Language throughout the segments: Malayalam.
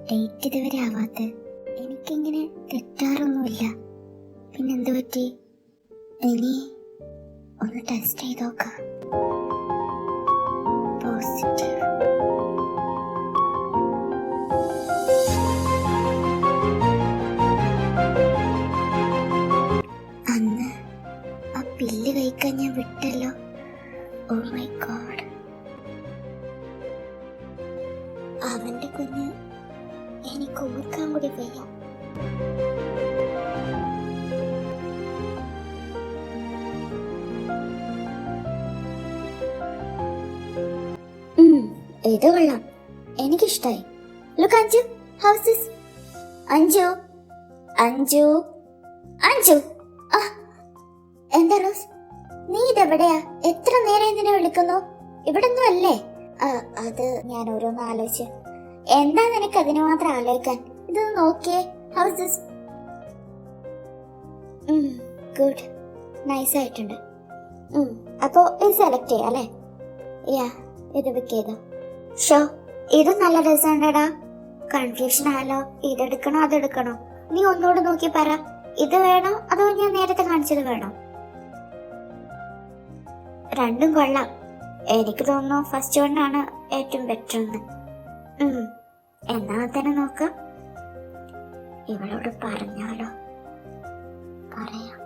ഡേറ്റ് ഇതുവരെ ആവാത്ത? എനിക്കിങ്ങനെ തെറ്റാറൊന്നുമില്ല. പിന്നെന്ത് പറ്റി? ഇനി ഒന്ന് ടെസ്റ്റ് ചെയ്ത് നോക്കാം. പോസിറ്റീവ്. അന്ന് ആ പില്ല് കഴിക്കാൻ ഞാൻ വിട്ടല്ലോ. Oh my God. അവന്റെ കുഞ്ഞ് എനിക്ക് ഓർക്കാൻ കൂടി വയ്യ. ഇത് കൊള്ളാം, എനിക്കിഷ്ടായി. Look Anju, how's this? Anju, Anju, Anju. എന്താ റോസ്, നീ ഇതെവിടെയാ? എത്ര നേരം ഇതിനെ വിളിക്കുന്നു? ഇവിടൊന്നും അല്ലേ? അത് ഞാൻ ഓരോന്ന് ആലോചിച്ച്. എന്താ നിനക്ക് അതിന് മാത്രം ആലോചിക്കാൻ? ഇത് നോക്കിയേ. House this? ഗുഡ്, നൈസ് ആയിട്ടുണ്ട്. അപ്പോ ഇത് സെലക്ട് ചെയ്യാം അല്ലേ? യാ, ഇത് ബുക്ക് ചെയ്തോ. ഷോ, ഇത് നല്ല രസമുണ്ടടാ. കൺഫ്യൂഷൻ ആയാലോ, ഇതെടുക്കണോ അതെടുക്കണോ? നീ ഒന്നുകൂടെ നോക്കി പറ, ഇത് വേണോ അതോ ഞാൻ നേരത്തെ കാണിച്ചത് വേണോ? രണ്ടും കൊള്ളാം. എനിക്ക് തോന്നുന്നു ഫസ്റ്റ് വണ്ണാണ് ഏറ്റവും ബെറ്റർ എന്ന്. എന്നാ തന്നെ നോക്കാം. ഇവളോട് പറഞ്ഞാലോ? പറയാം.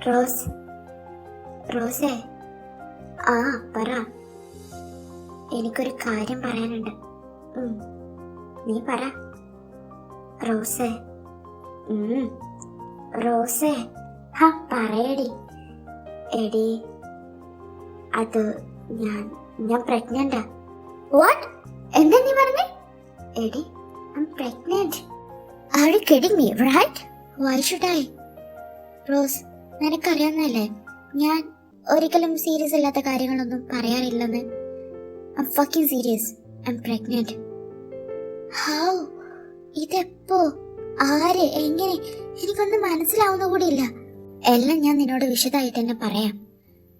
റോസ്, റോസേ. പറ. എനിക്കൊരു കാര്യം പറയാനുണ്ട്. നീ പറ. റോസേ. റോസേ, പറയടി. എടി, അത് ഞാൻ പ്രഗ്നന്റാ. വാട്ട്? എന്താ നീ പറഞ്ഞേ? എടി, I am pregnant. Are you kidding me? Right? Why should I? Rose, നിനക്കറിയാവുന്നല്ലേ ഞാൻ ഒരിക്കലും സീരിയസ് അല്ലാത്ത കാര്യങ്ങളൊന്നും പറയാറില്ലെന്ന്. I am fucking serious. I am pregnant. How? ഇതെപ്പോ? ആര്? എങ്ങനെ? എനിക്കൊന്നും മനസ്സിലാവുന്ന കൂടിയില്ല. എല്ലാം ഞാൻ നിന്നോട് വിശദമായിട്ട് തന്നെ പറയാം.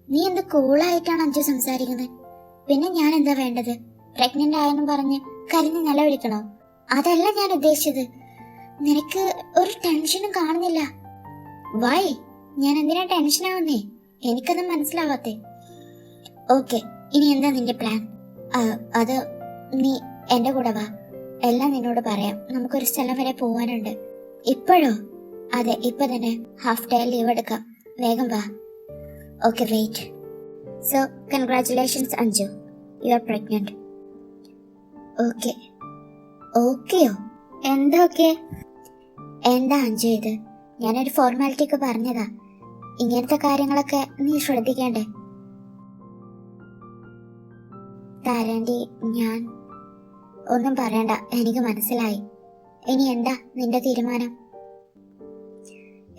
നീ എന്ത് കൂളായിട്ടാണ് അഞ്ജു സംസാരിക്കുന്നത്? പിന്നെ ഞാൻ എന്താ വേണ്ടത്? പ്രഗ്നന്റ് ആയെന്ന് പറഞ്ഞ് കരഞ്ഞ് നിലവിളിക്കണോ? അതല്ല ഞാൻ ഉദ്ദേശിച്ചത്. നിനക്ക് ഒരു ടെൻഷനും കാണുന്നില്ല. വൈ? ഞാൻ എന്തിനാ ടെൻഷൻ ആവുന്നേ? എനിക്കൊന്നും മനസ്സിലാവാത്തേ. ഓക്കെ, ഇനി എന്താ നിന്റെ പ്ലാൻ? അത് നീ എന്റെ കൂടെ വാ, എല്ലാം നിന്നോട് പറയാം. നമുക്കൊരു സ്ഥലം വരെ പോവാനുണ്ട്. ഇപ്പോഴോ? അതെ, ഇപ്പൊ തന്നെ ഹാഫ് ഡേ ലീവ് എടുക്കാം. വേഗം വാ. Okay, wait. So congratulations Anju, you are pregnant. Okay. ഓക്കെയോ? എന്താ ഓക്കെ? എന്താ അഞ്ജു ഇത്? ഞാനൊരു ഫോർമാലിറ്റിക്ക് പറഞ്ഞതാ. ഇങ്ങനത്തെ കാര്യങ്ങളൊക്കെ നീ ശ്രദ്ധിക്കേണ്ടേ? താരാൻഡി, ഞാൻ ഒന്നും പറയണ്ട, എനിക്ക് മനസ്സിലായി. ഇനി എന്താ നിന്റെ തീരുമാനം?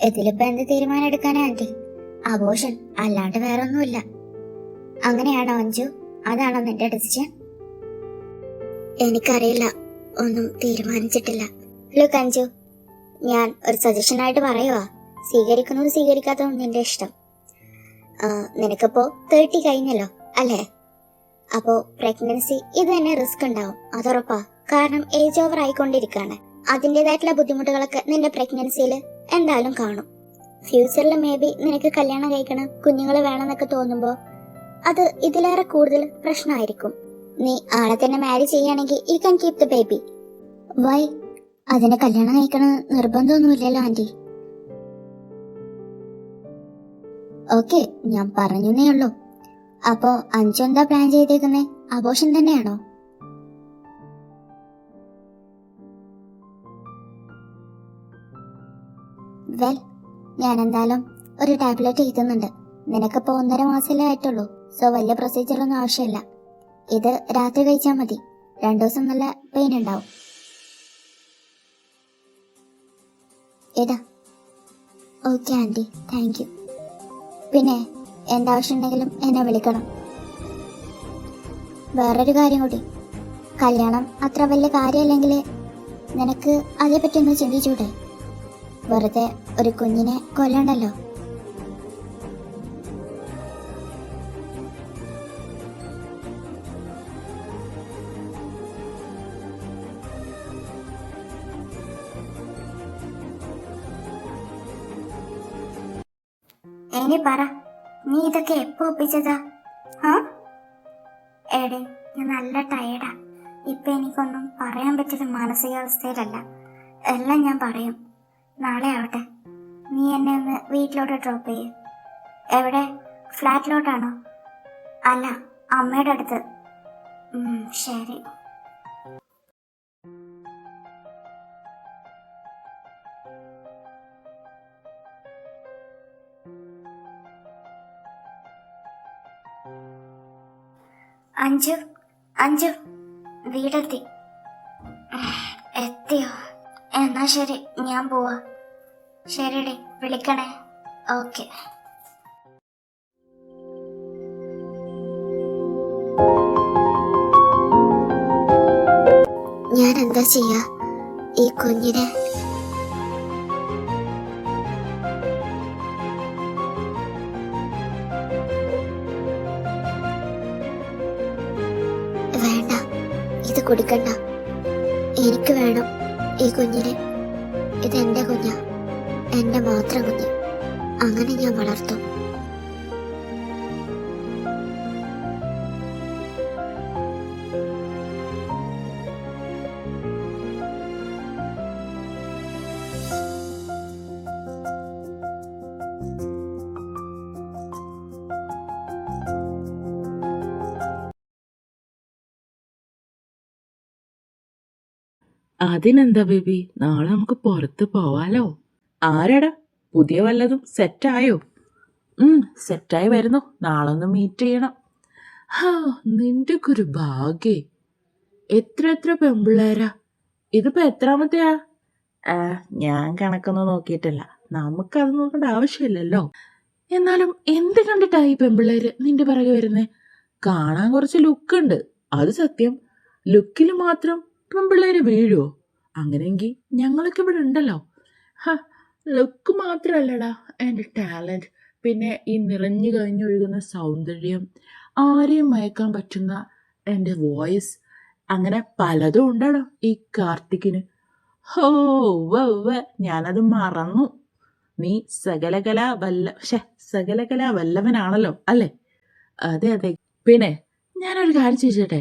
ഇതിലിപ്പോ എന്ത് തീരുമാനം എടുക്കാനാ ആന്റി? അബോർഷൻ, അല്ലാണ്ട് വേറെ ഒന്നുമില്ല. അങ്ങനെയാണോ അഞ്ജു? അതാണോ നിന്റെ ഡിസിഷൻ? എനിക്കറിയില്ല, ഒന്നും തീരുമാനിച്ചിട്ടില്ല. ലുക്ക് അഞ്ജു, ഞാൻ ഒരു സജഷൻ ആയിട്ട് പറയുവാ. സ്വീകരിക്കുന്നതും സ്വീകരിക്കാത്തതും നിന്റെ ഇഷ്ടം. നിനക്കിപ്പോ 30 കഴിഞ്ഞല്ലോ അല്ലേ? അപ്പോ പ്രഗ്നൻസി ഇത് തന്നെ റിസ്ക് ഉണ്ടാവും, അതുറപ്പാ. കാരണം ഏജ് ഓവർ ആയിക്കൊണ്ടിരിക്കുകയാണ്. അതിൻ്റെതായിട്ടുള്ള ബുദ്ധിമുട്ടുകളൊക്കെ നിന്റെ പ്രഗ്നൻസിയിൽ എന്തായാലും കാണും. ഫ്യൂച്ചറിൽ മേ ബി നിനക്ക് കല്യാണം കഴിക്കണം, കുഞ്ഞുങ്ങൾ വേണമെന്നൊക്കെ തോന്നുമ്പോൾ അത് ഇതിലേറെ കൂടുതൽ പ്രശ്നമായിരിക്കും. നീ ആളെ തന്നെ മാരി ചെയ്യുകയാണെങ്കിൽ you can keep the baby. Why? അതിനെ കല്യാണം കഴിക്കണം നിർബന്ധമൊന്നുമില്ലല്ലോ ആന്റി. ഓക്കെ, ഞാൻ പറഞ്ഞേ ഉള്ളൂ. അപ്പോ അഞ്ജു എന്താ പ്ലാൻ ചെയ്തേക്കുന്നേ? അബോർഷൻ തന്നെയാണോ? വെൽ, ഞാൻ എന്തായാലും ഒരു ടാബ്ലറ്റ് എഴുതുന്നുണ്ട്. നിനക്കിപ്പോ 1.5 മാസമല്ലേ ആയിട്ടുള്ളൂ. സോ വലിയ പ്രൊസീജിയർ ഒന്നും ആവശ്യമില്ല. ഇത് രാത്രി കഴിച്ചാൽ മതി. 2 ദിവസം നല്ല പെയിൻ ഉണ്ടാവും. ഇതാ. Okay aunty, thank you. പിന്നെ എന്താവശ്യം ഉണ്ടെങ്കിലും എന്നെ വിളിക്കണം. വേറൊരു കാര്യം കൂടി, കല്യാണം അത്ര വലിയ കാര്യമല്ലെങ്കിൽ നിനക്ക് അതേപ്പറ്റി ഒന്ന് ചിന്തിച്ചൂടെ? വെറുതെ ഒരു കുഞ്ഞിനെ കൊല്ലണ്ടല്ലോ. ഇനി പറ, നീ ഇതൊക്കെ എപ്പോ ഒപ്പിച്ചതാ? ആ എടി, ഞാൻ നല്ല ടയർഡാ. ഇപ്പൊ എനിക്കൊന്നും പറയാൻ പറ്റിയ മാനസികാവസ്ഥയിലല്ല. എല്ലാം ഞാൻ പറയും. നാളെ ആവട്ടെ. നീ എന്നെ ഒന്ന് വീട്ടിലോട്ട് ഡ്രോപ്പ് ചെയ്യ്. എവിടെ? ഫ്ലാറ്റിലോട്ടാണോ? അല്ല, അമ്മയുടെ അടുത്ത്. ശരി. അഞ്ചു, അഞ്ചു, വീടെത്തി. എത്തിയോ? എന്നാ ശരി, ഞാൻ പോവാ. ശരിടി, വിളിക്കണേ. ഓക്കെ. ഞാൻ എന്താ ചെയ്യാ ഈ കുഞ്ഞിനെ? വേണ്ട, ഇത് കുടിക്കണ്ട. എനിക്ക് വേണം ഈ കുഞ്ഞിനെ. ഇതെന്റെ കുഞ്ഞാ, എന്റെ മാത്രം കുഞ്ഞ്. അങ്ങനെ ഞാൻ വളർത്തും. അതിനെന്താ ബേബി, നാളെ നമുക്ക് പുറത്ത് പോവാലോ. ആരാടാ? പുതിയ വല്ലതും സെറ്റായോ? സെറ്റായി വരുന്നു. നാളെ ഒന്ന് മീറ്റ് ചെയ്യണം. ഹാ, നിന്റെ ഒരു ഭാഗ്യേ. എത്ര പെമ്പിള്ളേരാ? ഇതിപ്പോ എത്രാമത്തെയാ? ഞാൻ കണക്കൊന്നും നോക്കിയിട്ടില്ല. നമുക്കത് നോക്കേണ്ട ആവശ്യമില്ലല്ലോ. എന്നാലും എന്ത് കണ്ടിട്ടായി പെമ്പിള്ളേര് നിന്റെ പിറകെ വരുന്നേ? കാണാൻ കുറച്ച് ലുക്കുണ്ട്, അത് സത്യം. ലുക്കിൽ മാത്രം പെമ്പിള്ളേര് വീഴുവോ? അങ്ങനെയെങ്കിൽ ഞങ്ങളൊക്കെ ഇവിടെ ഉണ്ടല്ലോ. ലുക്ക് മാത്രല്ലടാ എൻ്റെ ടാലൻറ്റ്. പിന്നെ ഈ നിറഞ്ഞു കഴിഞ്ഞൊഴുകുന്ന സൗന്ദര്യം, ആരെയും മയക്കാൻ പറ്റുന്ന എൻ്റെ വോയിസ്, അങ്ങനെ പലതും ഉണ്ടടാ ഈ കാർത്തിക്കിന്. ഹോ ഞാനത് മറന്നു. നീ സകലകലാ വല്ലവനാണല്ലോ അല്ലേ? അതെ. പിന്നെ ഞാനൊരു കാര്യം ചോദിച്ചോട്ടെ,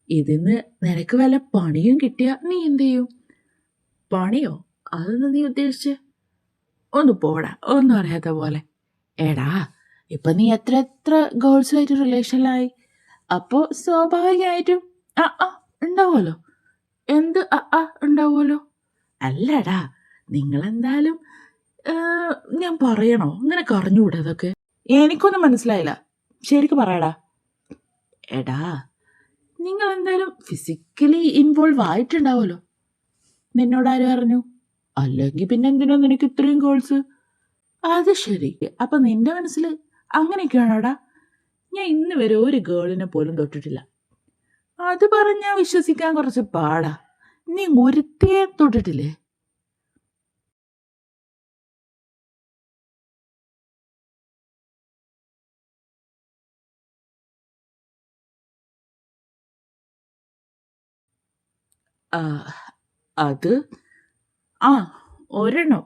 ഇതിന്ന് നിനക്ക് വല്ല പണിയും കിട്ടിയാ നീ എന്ത് ചെയ്യും? പണിയോ? അതൊന്ന് നീ ഉദ്ദേശിച്ച്? ഒന്ന് പോടാ, ഒന്നും അറിയാത്ത പോലെ. എടാ, ഇപ്പൊ നീ എത്ര ഗേൾസുമായിട്ട് റിലേഷനിലായി. അപ്പോ സ്വാഭാവികമായിട്ടും ഉണ്ടാവുമല്ലോ. എന്ത് ഉണ്ടാവുമല്ലോ? അല്ലടാ, നിങ്ങളെന്തായാലും ഞാൻ പറയണോ? നിനക്ക് അറിഞ്ഞുകൂടെ അതൊക്കെ? എനിക്കൊന്നും മനസ്സിലായില്ല, ശരിക്കും പറയടാ. എടാ, നിങ്ങൾ എന്തായാലും ഫിസിക്കലി ഇൻവോൾവ് ആയിട്ടുണ്ടാവുമല്ലോ. നിന്നോടാരും അറിഞ്ഞു? അല്ലെങ്കിൽ പിന്നെ എന്തിനാ നിനക്ക് ഇത്രയും ഗോൾസ്? അത് ശരി, അപ്പൊ നിന്റെ മനസ്സിൽ അങ്ങനെയൊക്കെയാണോടാ? ഞാൻ ഇന്ന് വരെ ഒരു ഗേളിനെ പോലും തൊട്ടിട്ടില്ല. അത് പറഞ്ഞാൽ വിശ്വസിക്കാൻ കുറച്ച് പാടാ. നീ ഒരുത്തിയെ തൊട്ടിട്ടില്ലേ? അത് ഒരെണ്ണം,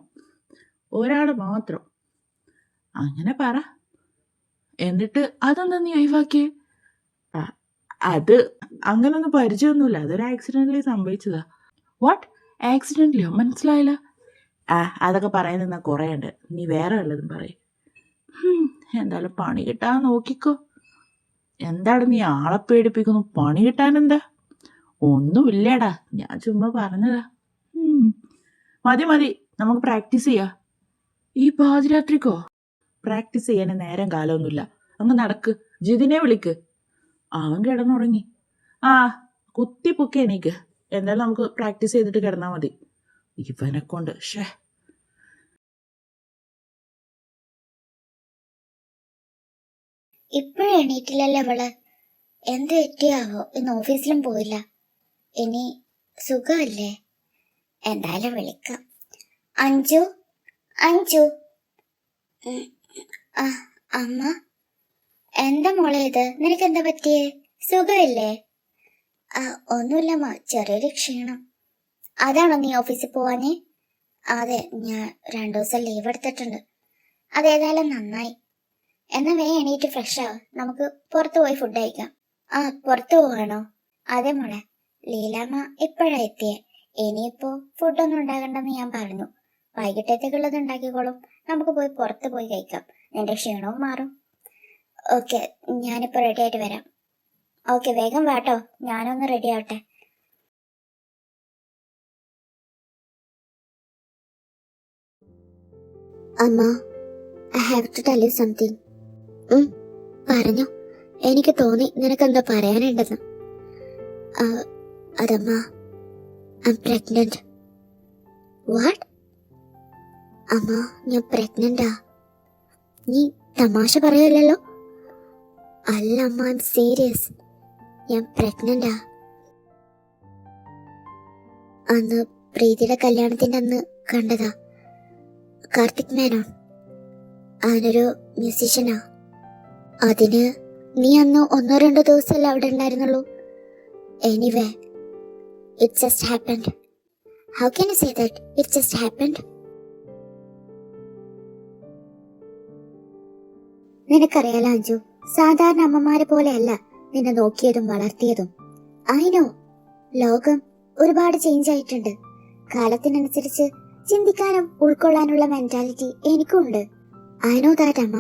ഒരാള് മാത്രം. അങ്ങനെ പറ. എന്നിട്ട് അതെന്താ നീ ഒഴിവാക്കിയേ? അത് അങ്ങനൊന്നും പരിചയമൊന്നുമില്ല, അതൊരു ആക്സിഡന്റലി സംഭവിച്ചതാ. വാട്ട്? ആക്സിഡന്റലിയോ? മനസ്സിലായില്ല. അതൊക്കെ പറയുന്ന കുറേ ഉണ്ട്, നീ വേറെ വല്ലതും പറയും. എന്തായാലും പണി കിട്ടാൻ നോക്കിക്കോ. എന്താണ് നീ ആളെ പേടിപ്പിക്കുന്നു? പണി കിട്ടാൻ എന്താ? ഒന്നുമില്ലടാ, ഞാൻ ചുമ്മാ പറഞ്ഞതാ. മതി, നമുക്ക് പ്രാക്ടീസ് ചെയ്യാം. ഈ പാതിരാത്രിക്കോ? പ്രാക്ടീസ് ചെയ്യാൻ നേരം കാലമൊന്നുമില്ല. അങ്ങ് നടക്ക്. ജിതിനെ വിളിക്ക്, അവൻ കിടന്നുറങ്ങി. കുത്തിപ്പൊക്കി എണീക്ക്. എന്തായാലും നമുക്ക് പ്രാക്ടീസ് ചെയ്തിട്ട് കിടന്നാൽ മതി. ഇവനെ കൊണ്ട് ഇപ്പോഴും എണീറ്റില്ലല്ലോ അവള്. എന്ത് പറ്റിയാവോ? ഇന്ന് ഓഫീസിലും പോയില്ല. ഇനി സുഖമല്ലേ? എന്തായാലും വിളിക്കാം. അഞ്ചു, അമ്മ. എന്താ മോളെ ഇത്? നിനക്ക് എന്താ പറ്റിയേ? സുഖമില്ലേ? ഒന്നുമില്ലമ്മ, ചെറിയൊരു ക്ഷീണം. അതാണോ നീ ഓഫീസിൽ പോവാനേ? അതെ, ഞാൻ 2 ദിവസം ലീവ് എടുത്തിട്ടുണ്ട്. അതേതായാലും നന്നായി. എന്നാ എണീറ്റ് ഫ്രഷ് ആവും, നമുക്ക് പുറത്തു പോയി ഫുഡ് കഴിക്കാം. ആ, പുറത്തു പോകണോ? അതെ മോളെ, ലീലാമ്മ ഇപ്പോഴാ എത്തിയേ. ഇനിയിപ്പോ ഫുഡൊന്നും ഉണ്ടാകണ്ടെന്ന് ഞാൻ പറഞ്ഞു. വൈകിട്ടത്തേക്കുള്ളത് ഉണ്ടാക്കിക്കോളും. നമുക്ക് പോയി പുറത്ത് പോയി കഴിക്കാം, നിന്റെ ക്ഷീണവും മാറും. ഓക്കെ, ഞാനിപ്പോ റെഡി ആയിട്ട് വരാം. ഓക്കെ, വേഗം വാട്ടോ, ഞാനൊന്ന് റെഡി ആവട്ടെ. അമ്മ, I have to tell you something. പറഞ്ഞു. എനിക്ക് തോന്നി നിനക്കെന്തോ പറയാനുണ്ടെന്ന്. അതമ്മ, ഐ എം പ്രഗ്നന്റ്. വാട്ട്? അമ്മ, ഞാൻ പ്രഗ്നന്റാ. നീ തമാശ പറയല്ലോ? അല്ല അമ്മ, ഐ എം സീരിയസ്. ഞാൻ പ്രഗ്നന്റാ. അന്ന് പ്രീതിയുടെ കല്യാണത്തിന്റെ അന്ന് കണ്ടതാ. കാർത്തിക് മേനോൻ, അവനൊരു മ്യൂസീഷ്യനാ. അതിന് നീ അന്ന് 1-2 ദിവസമല്ല അവിടെ ഉണ്ടായിരുന്നുള്ളൂ. Anyway, it just happened. How can you say that it just happened? നിനക്കറിയാലോ അഞ്ജു, സാധാരണ അമ്മമാരെ പോലെയല്ല നിന്നെ നോക്കിയതും വളർത്തിയതും. ഐ നോ, ലോകം ഒരുപാട് ചേഞ്ച് ആയിട്ടുണ്ട്. കാലത്തിനനുസരിച്ച് ചിന്തിക്കാനും ഉൾക്കൊള്ളാനുള്ള മെന്റാലിറ്റി എനിക്കുണ്ട്. ഐ നോ ദാറ്റ് അമ്മ.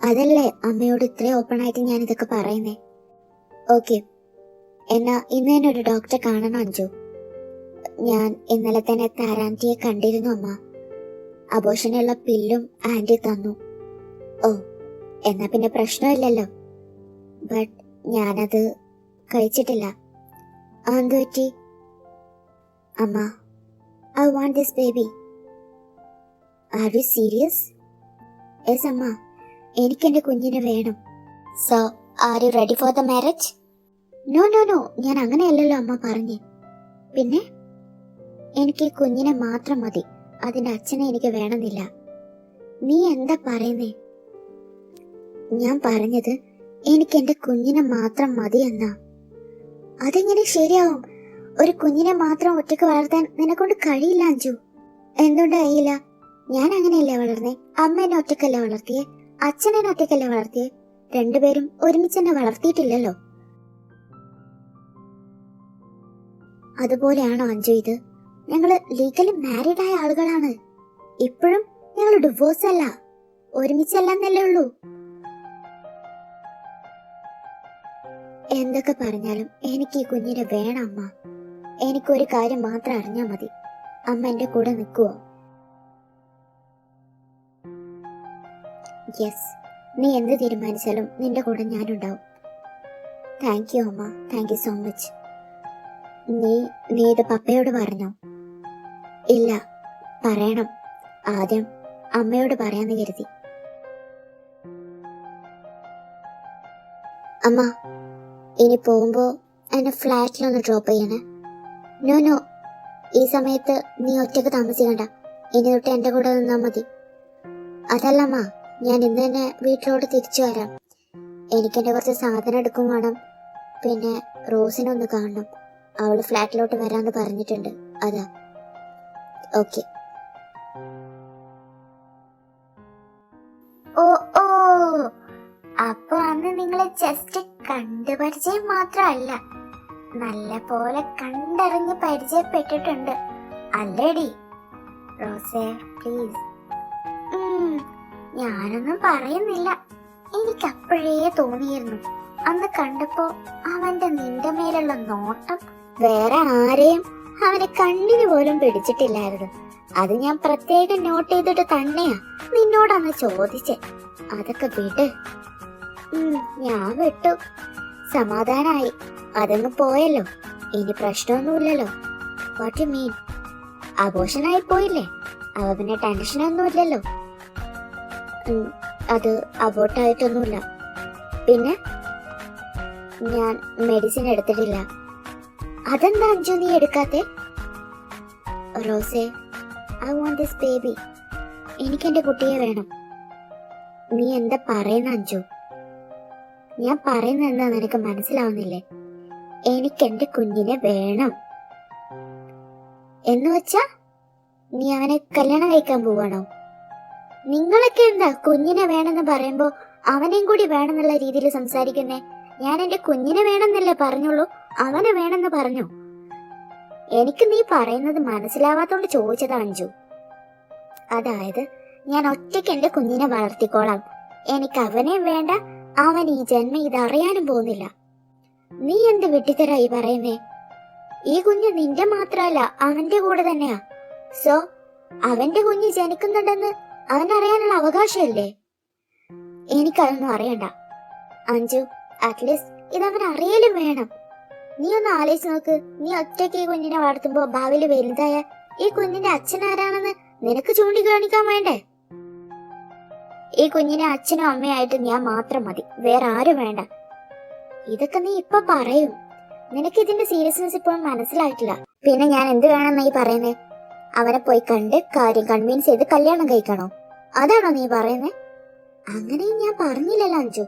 അതല്ലേ അമ്മയോട് ഇത്രയും ഓപ്പൺ ആയിട്ട് ഞാൻ ഇതൊക്കെ പറയുന്നേ. ഓക്കെ, എന്നാ ഇന്ന് തന്നെ ഒരു ഡോക്ടറെ കാണണം അഞ്ജു. ഞാൻ ഇന്നലെ തന്നെ താരാൻറ്റിയെ കണ്ടിരുന്നു അമ്മ. അബോഷനുള്ള പില്ലും ആന്റി തന്നു. ഓ, എന്നാ പിന്നെ പ്രശ്നമില്ലല്ലോ. ബട്ട് ഞാനത് കഴിച്ചിട്ടില്ല. എന്ത് പറ്റി അമ്മ? I want this baby. Are you serious? Yes അമ്മ, എനിക്ക് എന്റെ കുഞ്ഞിനെ വേണം. So are you ready for the marriage? No no no, ഞാൻ അങ്ങനെയല്ലല്ലോ അമ്മ പറഞ്ഞേ. പിന്നെ എനിക്ക് ഈ കുഞ്ഞിനെ മാത്രം മതി, അതിന്റെ അച്ഛനെ എനിക്ക് വേണമെന്നില്ല. നീ എന്താ പറയുന്നേ? ഞാൻ പറഞ്ഞത് എനിക്ക് എന്റെ കുഞ്ഞിനെ മാത്രം മതി എന്നാ. അതെങ്ങനെ ശരിയാവും? ഒരു കുഞ്ഞിനെ മാത്രം ഒറ്റയ്ക്ക് വളർത്താൻ നിന്നെക്കൊണ്ട് കഴിയില്ല അഞ്ജു. എന്തുകൊണ്ട് കഴിയില്ല? ഞാൻ അങ്ങനെയല്ലേ വളർന്നേ? അമ്മ എന്നെ ഒറ്റക്കല്ലേ വളർത്തിയേ? അച്ഛനെന്നെ ഒറ്റക്കല്ലേ വളർത്തിയേ? രണ്ടുപേരും ഒരുമിച്ച് എന്നെ വളർത്തിയിട്ടില്ലല്ലോ. അതുപോലെയാണോ അഞ്ജു ഇത്? ഞങ്ങള് ലീഗലി മാരീഡ് ആയ ആളുകളാണ്. ഇപ്പോഴും ഞങ്ങൾ ഡിവോഴ്സ് അല്ല, ഒരുമിച്ചല്ലെന്നല്ലേ ഉള്ളൂ. എന്തൊക്കെ പറഞ്ഞാലും എനിക്ക് ഈ കുഞ്ഞിനെ വേണം അമ്മ. എനിക്കൊരു കാര്യം മാത്രം അറിഞ്ഞാൽ മതി, അമ്മ എന്റെ കൂടെ നിൽക്കുവോ? യെസ്, നീ എന്ത് തീരുമാനിച്ചാലും നിന്റെ കൂടെ ഞാനുണ്ടാവും. താങ്ക് യു അമ്മ, താങ്ക് യു സോ മച്ച്. നീ ഇത് പപ്പയോട് പറഞ്ഞോ? ഇല്ല, പറയണം. ആദ്യം അമ്മയോട് പറയാന്ന് കരുതി. അമ്മ, ഇനി പോകുമ്പോ എന്നെ ഫ്ലാറ്റിലൊന്ന് ഡ്രോപ്പ് ചെയ്യണേ. നോ നോ, ഈ സമയത്ത് നീ ഒറ്റക്ക് താമസിക്കണ്ട. ഇനി തൊട്ട് എന്റെ കൂടെ നിന്നാ മതി. അതല്ല അമ്മ, ഞാൻ ഇന്ന് തന്നെ വീട്ടിലോട്ട് തിരിച്ചു വരാം. എനിക്കെന്റെ കുറച്ച് സാധനം എടുക്കും വേണം. പിന്നെ റോസിനൊന്ന് കാണണം. അവള് ഫ്ലാറ്റിലോട്ട് വരാന്ന് പറഞ്ഞിട്ടുണ്ട്. അതാ. ഓക്കെ. ഓ ഓ, അപ്പൊ അന്ന് നിങ്ങളെ ജസ്റ്റ് കണ്ടുപരിചയം മാത്രമല്ല, നല്ല പോലെ കണ്ടറിഞ്ഞ് പരിചയപ്പെട്ടിട്ടുണ്ട് അല്ലേടി? റോസേ പ്ലീസ്. ഞാനൊന്നും പറയുന്നില്ല. എനിക്കപ്പോഴേ തോന്നിയിരുന്നു, അന്ന് കണ്ടപ്പോ അവന്റെ നിന്റെ മേലുള്ള നോട്ടം വേറെ ആരെയും അവനെ കണ്ണിന് പോലും പിടിച്ചിട്ടില്ലായിരുന്നു. അത് ഞാൻ പ്രത്യേകം നോട്ട് ചെയ്തിട്ട് തന്നെയാ നിന്നോടന്ന് ചോദിച്ചേ. അതൊക്കെ വിട്. ഞാൻ വിട്ടു, സമാധാനായി. അതങ്ങ് പോയല്ലോ, ഇനി പ്രശ്നമൊന്നുമില്ലല്ലോ. What you mean? ആഘോഷനായി പോയില്ലേ, അവ പിന്നെ ടെൻഷനൊന്നുമില്ലല്ലോ. അത് അബോട്ടായിട്ടൊന്നുമില്ല. പിന്നെ ഞാൻ മെഡിസിൻ എടുത്തിട്ടില്ല. അതെന്താ അഞ്ജു നീ എടുക്കാത്തെ? റോസേ, ഐ വാണ്ട് ദിസ് ബേബി. എനിക്കെന്റെ കുട്ടിയെ വേണം. നീ എന്താ പറയുന്ന അഞ്ജു? ഞാൻ പറയുന്നത് എന്താ നിനക്ക് മനസ്സിലാവുന്നില്ലേ? എനിക്കെന്റെ കുഞ്ഞിനെ വേണം എന്ന് വെച്ചാ നീ അവനെ കല്യാണം കഴിക്കാൻ പോവാണോ? നിങ്ങളൊക്കെ എന്താ കുഞ്ഞിനെ വേണമെന്ന് പറയുമ്പോ അവനെയും കൂടി വേണമെന്നുള്ള രീതിയിൽ സംസാരിക്കുന്നേ? ഞാൻ എന്റെ കുഞ്ഞിനെ വേണമെന്നല്ലേ പറഞ്ഞുള്ളൂ, അവനെ വേണമെന്ന് പറഞ്ഞു. എനിക്ക് നീ പറയുന്നത് മനസ്സിലാവാത്തോണ്ട് ചോദിച്ചതാ അഞ്ജു. അതായത് ഞാൻ ഒറ്റയ്ക്ക് എന്റെ കുഞ്ഞിനെ വളർത്തിക്കോളാം, എനിക്ക് അവനെയും വേണ്ട, അവൻ ഈ ജന്മം ഇതറിയാനും പോകുന്നില്ല. നീ എന്ത് വിട്ടിത്തരായി പറയുന്നേ? ഈ കുഞ്ഞ് നിന്റെ മാത്രമല്ല അവന്റെ കൂടെ തന്നെയാ. സോ അവന്റെ കുഞ്ഞ് ജനിക്കുന്നുണ്ടെന്ന് അവനറിയാനുള്ള അവകാശമല്ലേ? എനിക്കതൊന്നും അറിയണ്ട അഞ്ജു. അറ്റ്ലീസ്റ്റ് ഇതവൻ അറിയലും വേണം. നീ ഒന്ന് ആലോചിച്ച് നോക്ക്, നീ ഒറ്റയ്ക്ക് ഈ കുഞ്ഞിനെ വളർത്തുമ്പോ ഭാവിയിൽ വലുതായ ഈ കുഞ്ഞിന്റെ അച്ഛൻ ആരാണെന്ന് നിനക്ക് ചൂണ്ടിക്കാണിക്കാൻ വേണ്ടേ? ഈ കുഞ്ഞിനെ അച്ഛനും അമ്മയായിട്ട് ഞാൻ മാത്രം മതി, വേറെ ആരും വേണ്ട. ഇതൊക്കെ നീ ഇപ്പൊ പറയും. നിനക്ക് ഇതിന്റെ സീരിയസ്നെസ് ഇപ്പോഴും മനസ്സിലായിട്ടില്ല. പിന്നെ ഞാൻ എന്ത് വേണമെന്ന് നീ പറയുന്നേ? അവനെ പോയി കണ്ട് കാര്യം കൺവിൻസ് ചെയ്ത് കല്യാണം കഴിക്കണോ? അതാണോ നീ പറയുന്നേ? അങ്ങനെയും ഞാൻ പറഞ്ഞില്ലല്ലോ അഞ്ജു.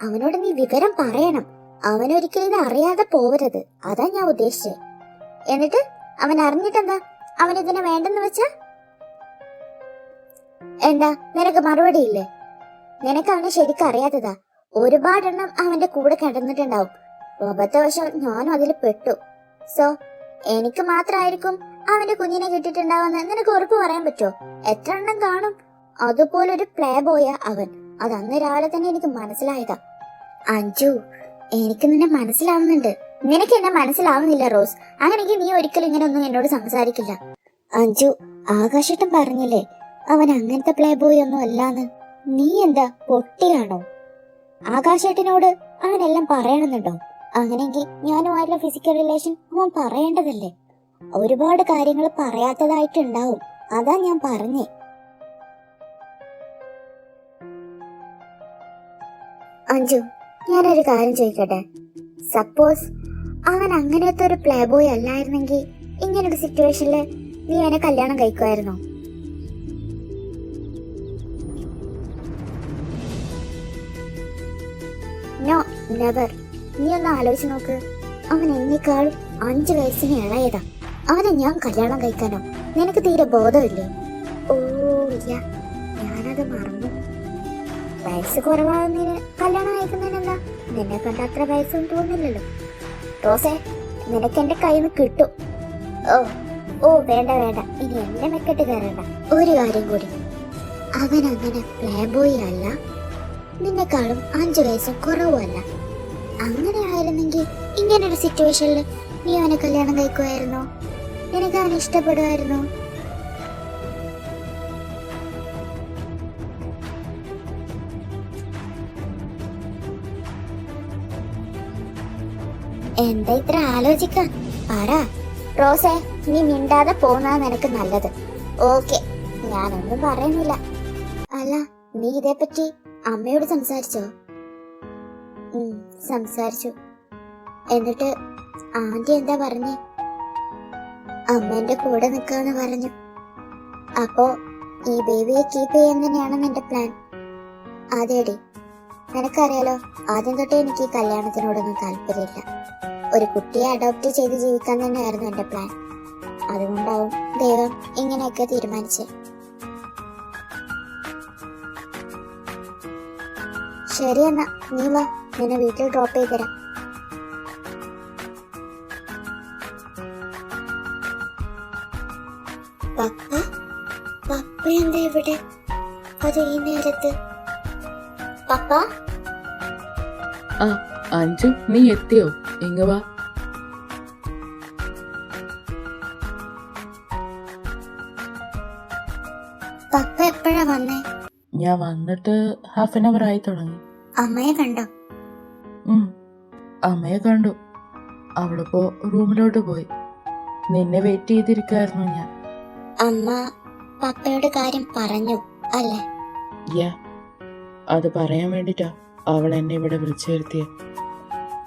അവനോട് നീ വിവരം പറയണം. അവനൊരിക്കലും ഇത് അറിയാതെ പോവരുത്, അതാ ഞാൻ ഉദ്ദേശിച്ചത്. എന്നിട്ട് അവൻ അറിഞ്ഞിട്ടെന്താ? അവൻ ഇതിനെ വേണ്ടെന്ന് വെച്ചാ എന്താ? നിനക്ക് മറുപടി ഇല്ലേ? നിനക്ക് അവനെ ശരിക്കും അറിയാത്തതാ. ഒരുപാടെണ്ണം അവന്റെ കൂടെ കിടന്നിട്ടുണ്ടാവും. അബദ്ധവശാൽ ഞാനും അതിൽ പെട്ടു. സോ എനിക്ക് മാത്രമായിരിക്കും അവന്റെ കുഞ്ഞിനെ കിട്ടിയിട്ടുണ്ടാവുന്ന നിനക്ക് ഉറപ്പ് പറയാൻ പറ്റുമോ? എത്ര എണ്ണം കാണും? അതുപോലെ ഒരു പ്ലേ ബോയാ അവൻ. അത് അന്ന് രാവിലെ തന്നെ എനിക്ക് മനസ്സിലായതാ. അഞ്ജു, എനിക്ക് നിന്നെ മനസ്സിലാവുന്നുണ്ട്. നിനക്ക് എന്നെ മനസ്സിലാവുന്നില്ല റോസ്. അങ്ങനെയെങ്കിൽ നീ ഒരിക്കലും ഇങ്ങനെ ഒന്നും എന്നോട് സംസാരിക്കില്ല. അഞ്ജു, ആകാശേട്ടൻ പറഞ്ഞില്ലേ അവൻ അങ്ങനത്തെ പ്ലേ ബോയ് ഒന്നും അല്ലാന്ന്. നീ എന്താ പൊട്ടിയാണോ? ആകാശേട്ടനോട് അവനെല്ലാം പറയണമെന്നുണ്ടോ? അങ്ങനെയെങ്കിൽ ഞാനുമായിട്ടുള്ള ഫിസിക്കൽ റിലേഷൻ അവൻ പറയേണ്ടതല്ലേ? ഒരുപാട് കാര്യങ്ങൾ പറയാത്തതായിട്ടുണ്ടാവും, അതാ ഞാൻ പറഞ്ഞേ. അഞ്ജു, ഞാനൊരു കാര്യം ചോദിക്കട്ടെ? സപ്പോസ് അവൻ അങ്ങനത്തെ ഒരു പ്ലേ ബോയ് അല്ലായിരുന്നെങ്കിൽ ഇങ്ങനൊരു സിറ്റുവേഷനില് നീ അവനെ കല്യാണം കഴിക്കുമായിരുന്നോ? No, never. നീ ഒന്ന് ആലോചിച്ച് നോക്ക്. അവൻ എന്നെക്കാളും 5 വയസ്സിന് ഇളയതാ. അവനെ ഞാൻ കല്യാണം കഴിക്കാനോ? നിനക്ക് തീരെ ബോധമില്ലേ? ഓ ഇല്ല, ഞാനത് മറന്നു. വയസ്സ് കുറവാകുന്നതിന് കല്യാണം കഴിക്കുന്നതിനെന്താ? നിന്നെ കണ്ട അത്ര വയസ്സൊന്നും തോന്നില്ലല്ലോ. റോസേ, നിനക്ക് എന്റെ കയ്യിൽ നിന്ന് കിട്ടും. ഓ വേണ്ട വേണ്ട, ഇനി എന്നെ മെക്കെട്ട് കയറണ്ട. ഒരു കാര്യം കൂടി, അവൻ അങ്ങനെ പ്ലേ ബോയ് അല്ല, നിന്നെക്കാളും 5 വയസ്സും കുറവുമല്ല. അങ്ങനെ ആയിരുന്നെങ്കിൽ ഇങ്ങനൊരു സിറ്റുവേഷനിൽ നീ അവനെ കല്യാണം കഴിക്കുമായിരുന്നോ? നിനക്ക് അവനെ ഇഷ്ടപ്പെടുമായിരുന്നോ? എന്താ ഇത്ര ആലോചിക്കാൻ? പറ റോസേ, നീ മിണ്ടാതെ പോകുന്നതാ നിനക്ക് നല്ലത്. ഓക്കെ, ഞാനൊന്നും പറയുന്നില്ല. അല്ല, നീ ഇതേപ്പറ്റി അമ്മയോട് സംസാരിച്ചോ? സംസാരിച്ചു. എന്നിട്ട് ആന്റി എന്താ പറഞ്ഞേ? അമ്മേന്റെ കൂടെ നിൽക്കാന്ന് പറഞ്ഞു. അപ്പോ ഈ ബേബിയെ കീപ്പ് ചെയ്യാൻ തന്നെയാണെന്ന് എന്റെ പ്ലാൻ. അതേടി, നിനക്കറിയാലോ, ആദ്യം തൊട്ടേ എനിക്ക് ഈ കല്യാണത്തിനോടൊന്നും താല്പര്യമില്ല. ഒരു കുട്ടിയെ അഡോപ്റ്റ് ചെയ്ത് ജീവിക്കാൻ തന്നെയായിരുന്നു എന്റെ പ്ലാൻ. അതുകൊണ്ടാവും ദൈവം ഇങ്ങനെയൊക്കെ തീരുമാനിച്ചേ. ശരി എന്നാ, നീ വാ, നിന്നെ വീട്ടിൽ ഡ്രോപ്പ് ചെയ്ത് തരാം. പപ്പ എന്താ ഇവിടെ? അത് ഈ നേരത്ത്? പപ്പ? അഞ്ജു, നീ എത്തിയോ? ഇങ്ങ വാ. പപ്പ എപ്പോഴാ വന്നേ? ഞാൻ വന്നിട്ട് ഹാഫ് ആൻ അവർ ആയി തുടങ്ങി. അമ്മയെ കണ്ടോ? അമ്മയെ കണ്ടു. അവളിപ്പോ റൂമിലോട്ട് പോയി. നിന്നെ വെയിറ്റ് ചെയ്തിരിക്കായിരുന്നു ഞാൻ. അമ്മ പപ്പയുടെ കാര്യം പറഞ്ഞു അല്ലേ? അത് പറയാൻ വേണ്ടിട്ടാ അവൾ എന്നെ ഇവിടെ വിളിച്ചു വരുത്തിയ.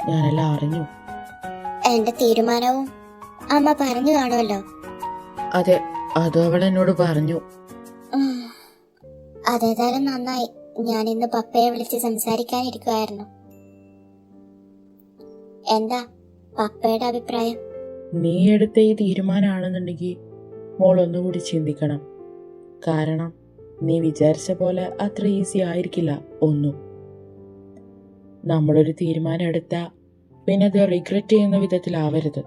ഞാനെല്ലാം അറിഞ്ഞു. എന്റെ തീരുമാനവും അമ്മ പറഞ്ഞു കാണുമല്ലോ. അതെ, അത് അവൾ എന്നോട് പറഞ്ഞു. അതേതായാലും നന്നായി. ഞാൻ ഇന്ന് പപ്പയെ വിളിച്ച് സംസാരിക്കാനിരിക്കുവായിരുന്നു. എന്താ പപ്പയുടെ അഭിപ്രായം? നീ എടുത്ത ഈ തീരുമാനമാണെന്നുണ്ടെങ്കിൽ മോൾ ഒന്നുകൂടി ചിന്തിക്കണം. കാരണം നീ വിചാരിച്ച പോലെ അത്ര ഈസി ആയിരിക്കില്ല ഒന്നും. നമ്മളൊരു തീരുമാനം എടുത്താൽ പിന്നെ അത് റിഗ്രറ്റ് ചെയ്യുന്ന വിധത്തിലാവരുത്.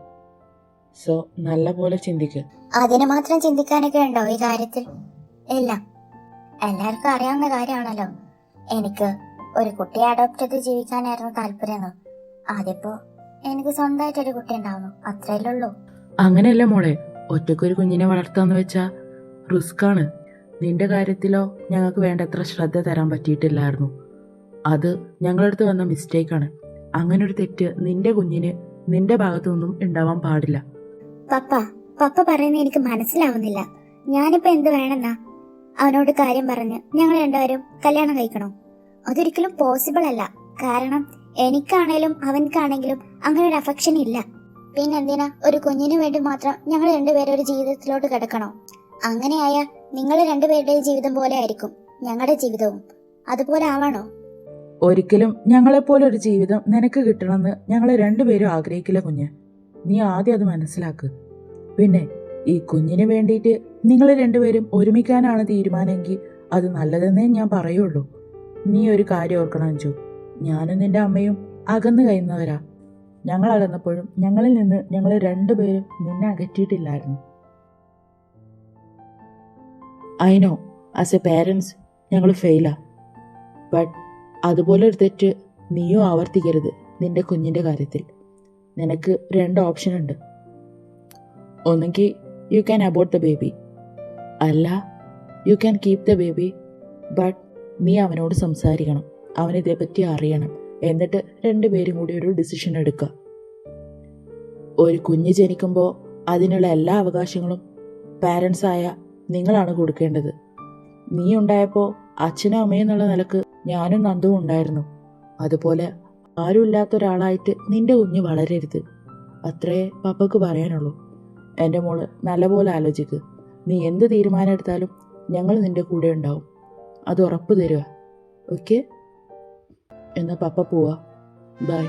സോ നല്ല പോലെ ചിന്തിക്കുക. അതിന് മാത്രം ചിന്തിക്കാനൊക്കെ ഉണ്ടോ ഈ കാര്യത്തിൽ? ഇല്ല, എല്ലാവർക്കും അറിയാവുന്ന കാര്യമാണല്ലോ എനിക്ക് ഒരു കുട്ടിയെ അഡോപ്റ്റ് ചെയ്ത് ജീവിക്കാനായിരുന്നു താല്പര്യം. അതിപ്പോ എനിക്ക് സ്വന്തമായിട്ടൊരു കുട്ടി ഉണ്ടാവുന്നു, അത്രയല്ലേ ഉള്ളൂ. അങ്ങനെയല്ല മോളെ, ഒറ്റക്കൊരു കുഞ്ഞിനെ വളർത്താന്ന് വെച്ചാ റിസ്ക് ആണ്. നിന്റെ കാര്യത്തിലോ ഞങ്ങൾക്ക് വേണ്ടത്ര ശ്രദ്ധ തരാൻ പറ്റിയിട്ടില്ലായിരുന്നു. അത് ഞങ്ങളടുത്ത് വന്ന മിസ്റ്റേക്കാണ്. അങ്ങനൊരു തെറ്റ് നിന്റെ കുഞ്ഞിന് നിന്റെ ഭാഗത്തുനിന്നും ഉണ്ടാവാൻ പാടില്ല. പപ്പ പറയുന്നത് എനിക്ക് മനസ്സിലാവുന്നില്ല. ഞാനിപ്പോ എന്ത് വേണമെന്നാ? അവനോട് കാര്യം പറഞ്ഞ് ഞങ്ങൾ രണ്ടുപേരും കല്യാണം കഴിക്കണോ? അതൊരിക്കലും പോസിബിൾ അല്ല. കാരണം എനിക്കാണേലും അവൻക്കാണെങ്കിലും അങ്ങനെ ഒരു അഫെക്ഷൻ ഇല്ല. പിന്നെന്തിനാ ഒരു കുഞ്ഞിനു വേണ്ടി മാത്രം ഞങ്ങൾ രണ്ടുപേരും ഒരു ജീവിതത്തിലോട്ട് കിടക്കണോ? അങ്ങനെയായ നിങ്ങൾ രണ്ടുപേരുടെയും ജീവിതം പോലെ ആയിരിക്കും ഞങ്ങളുടെ ജീവിതവും. അതുപോലെ ആവണോ? ഒരിക്കലും ഞങ്ങളെപ്പോലെ ഒരു ജീവിതം നിനക്ക് കിട്ടണമെന്ന് ഞങ്ങൾ രണ്ടുപേരും ആഗ്രഹിക്കില്ല കുഞ്ഞ്. നീ ആദ്യം അത് മനസ്സിലാക്ക്. പിന്നെ ഈ കുഞ്ഞിന് വേണ്ടിയിട്ട് നിങ്ങൾ രണ്ടുപേരും ഒരുമിക്കാനാണ് തീരുമാനമെങ്കിൽ അത് നല്ലതെന്നേ ഞാൻ പറയുള്ളൂ. നീ ഒരു കാര്യം ഓർക്കണം അഞ്ജു, ഞാനും നിന്റെ അമ്മയും അകന്നു കഴിയുന്നവരാ. ഞങ്ങൾ അകന്നപ്പോഴും ഞങ്ങളിൽ നിന്ന് ഞങ്ങൾ രണ്ടുപേരും നിന്നെ അകറ്റിയിട്ടില്ലായിരുന്നു. I know as a parents ഞങ്ങൾ ഫെയിലാ. ബട്ട് അതുപോലെ ഒരു തെറ്റ് നീയും ആവർത്തിക്കരുത് നിന്റെ കുഞ്ഞിൻ്റെ കാര്യത്തിൽ. നിനക്ക് 2 ഓപ്ഷൻ ഉണ്ട്. ഒന്നെങ്കിൽ you can abort the baby, അല്ല you can keep the baby. But നീ അവനോട് സംസാരിക്കണം, അവനിതേപ്പറ്റി അറിയണം. എന്നിട്ട് രണ്ടുപേരും കൂടി ഒരു ഡിസിഷൻ എടുക്കുക. ഒരു കുഞ്ഞ് ജനിക്കുമ്പോൾ അതിനുള്ള എല്ലാ അവകാശങ്ങളും പാരൻസായ നിങ്ങളാണ് കൊടുക്കേണ്ടത്. നീ ഉണ്ടായപ്പോൾ അച്ഛനും അമ്മയും എന്നുള്ള നിലക്ക് ഞാനും നന്ദുവും ഉണ്ടായിരുന്നു. അതുപോലെ ആരുമില്ലാത്ത ഒരാളായിട്ട് നിന്റെ കുഞ്ഞ് വളരരുത്. അത്രേ പപ്പക്ക് പറയാനുള്ളൂ. എൻ്റെ മോള് നല്ലപോലെ ആലോചിക്ക്. നീ എന്ത് തീരുമാനം എടുത്താലും ഞങ്ങൾ നിന്റെ കൂടെ ഉണ്ടാവും, അത് ഉറപ്പ് തരിക. ഓക്കെ? എന്നാ പപ്പ പോവാ. ബൈ.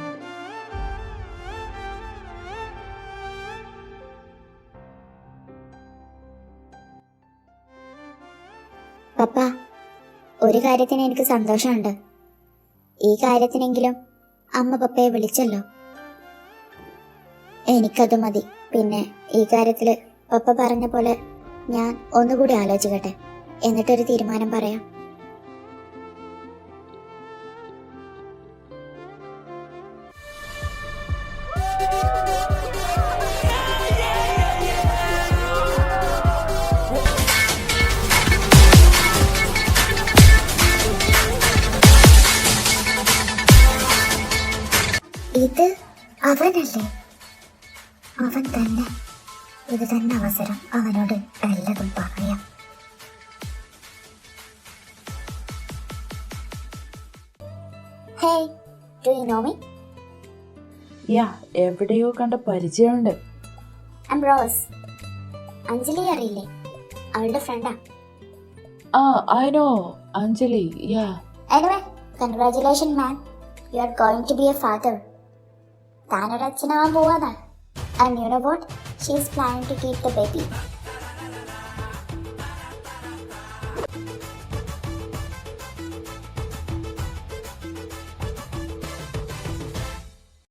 പപ്പ, ഒരു കാര്യത്തിന് എനിക്ക് സന്തോഷമുണ്ട്. ഈ കാര്യത്തിനെങ്കിലും അമ്മ പപ്പയെ വിളിച്ചല്ലോ. എനിക്കത് മതി. പിന്നെ ഈ കാര്യത്തില് പപ്പ പറഞ്ഞ പോലെ ഞാൻ ഒന്നുകൂടി ആലോചിക്കട്ടെ, എന്നിട്ടൊരു തീരുമാനം പറയാം. ഇത് അവനല്ലേ? അവൻ തന്നെ. ഇത് തന്നെ അവസരം അവനോട് എല്ലതും പറയാം. Hey, do you know me? Yeah, എവിടെയോ കണ്ട പരിചയമുണ്ട്. I am rose. അഞ്ജലി അറിയില്ലേ? അവളുടെ ഫ്രണ്ടാ. I know Anjali. Yeah. Anyway, congratulations man. You are going to be a father. താനൊരു അച്ഛനാവാൻ പോവാതാ. And you know what? She is planning to keep the baby.